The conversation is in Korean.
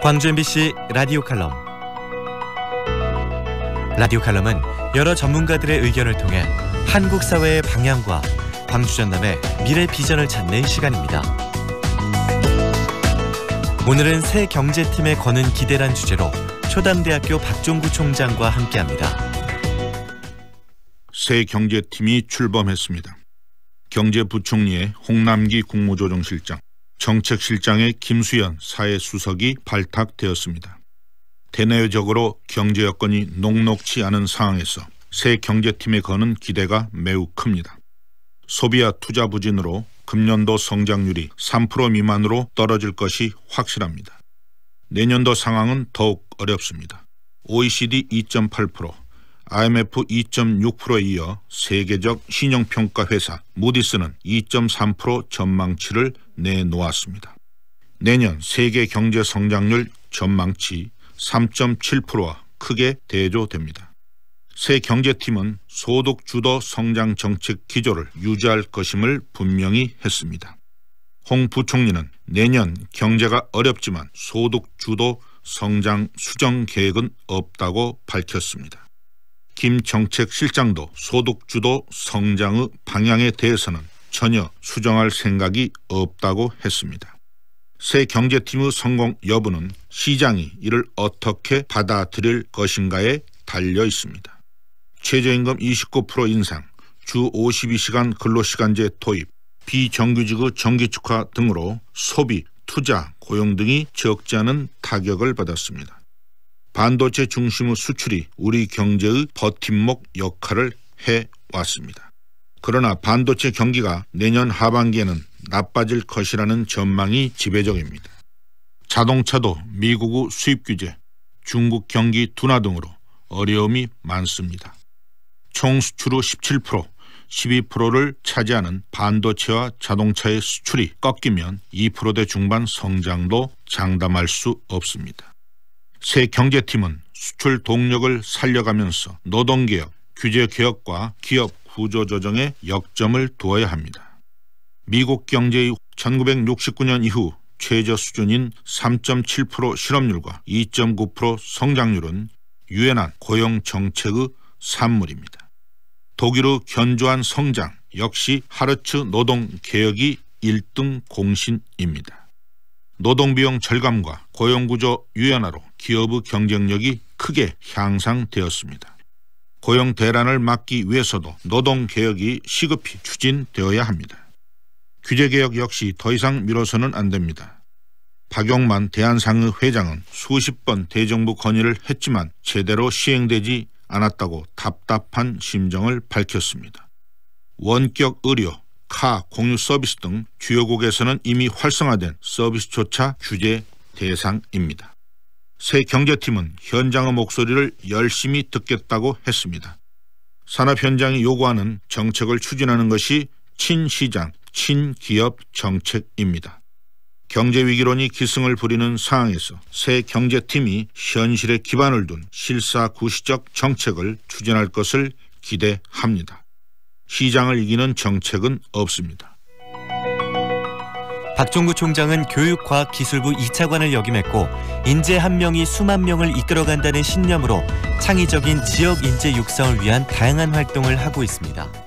광주 MBC 라디오 칼럼. 라디오 칼럼은 여러 전문가들의 의견을 통해 한국 사회의 방향과 광주 전남의 미래 비전을 찾는 시간입니다. 오늘은 새 경제팀에 거는 기대란 주제로 초담대학교 박종구 총장과 함께합니다. 새 경제팀이 출범했습니다. 경제부총리의 홍남기 국무조정실장, 정책실장의 김수현 사회수석이 발탁되었습니다. 대내적으로 경제 여건이 녹록치 않은 상황에서 새 경제팀에 거는 기대가 매우 큽니다. 소비와 투자 부진으로 금년도 성장률이 3% 미만으로 떨어질 것이 확실합니다. 내년도 상황은 더욱 어렵습니다. OECD 2.8%, IMF 2.6%에 이어 세계적 신용평가 회사 무디스는 2.3% 전망치를 내놓았습니다. 내년 세계 경제 성장률 전망치 3.7%와 크게 대조됩니다. 새 경제팀은 소득 주도 성장 정책 기조를 유지할 것임을 분명히 했습니다. 홍 부총리는 내년 경제가 어렵지만 소득 주도 성장 수정 계획은 없다고 밝혔습니다. 김 정책실장도 소득 주도 성장의 방향에 대해서는 전혀 수정할 생각이 없다고 했습니다. 새 경제팀의 성공 여부는 시장이 이를 어떻게 받아들일 것인가에 달려 있습니다. 최저임금 29% 인상, 주 52시간 근로시간제 도입, 비정규직의 정기축하 등으로 소비, 투자, 고용 등이 적지 않은 타격을 받았습니다. 반도체 중심의 수출이 우리 경제의 버팀목 역할을 해왔습니다. 그러나 반도체 경기가 내년 하반기에는 나빠질 것이라는 전망이 지배적입니다. 자동차도 미국의 수입 규제, 중국 경기 둔화 등으로 어려움이 많습니다. 총 수출의 17%, 12%를 차지하는 반도체와 자동차의 수출이 꺾이면 2%대 중반 성장도 장담할 수 없습니다. 새 경제팀은 수출 동력을 살려가면서 노동개혁, 규제개혁과 기업 구조조정에 역점을 두어야 합니다. 미국 경제의 1969년 이후 최저 수준인 3.7% 실업률과 2.9% 성장률은 유연한 고용정책의 산물입니다. 독일의 견조한 성장 역시 하르츠 노동개혁이 1등 공신입니다. 노동비용 절감과 고용구조 유연화로 기업의 경쟁력이 크게 향상되었습니다. 고용 대란을 막기 위해서도 노동개혁이 시급히 추진되어야 합니다. 규제개혁 역시 더 이상 미뤄서는 안 됩니다. 박용만 대한상의 회장은 수십 번 대정부 건의를 했지만 제대로 시행되지 않았다고 답답한 심정을 밝혔습니다. 원격 의료, 카 공유 서비스 등 주요국에서는 이미 활성화된 서비스조차 규제 대상입니다. 새 경제팀은 현장의 목소리를 열심히 듣겠다고 했습니다. 산업 현장이 요구하는 정책을 추진하는 것이 친시장, 친기업 정책입니다. 경제위기론이 기승을 부리는 상황에서 새 경제팀이 현실에 기반을 둔 실사구시적 정책을 추진할 것을 기대합니다. 시장을 이기는 정책은 없습니다. 박종구 총장은 교육과학기술부 2차관을 역임했고 인재 한 명이 수만 명을 이끌어간다는 신념으로 창의적인 지역 인재 육성을 위한 다양한 활동을 하고 있습니다.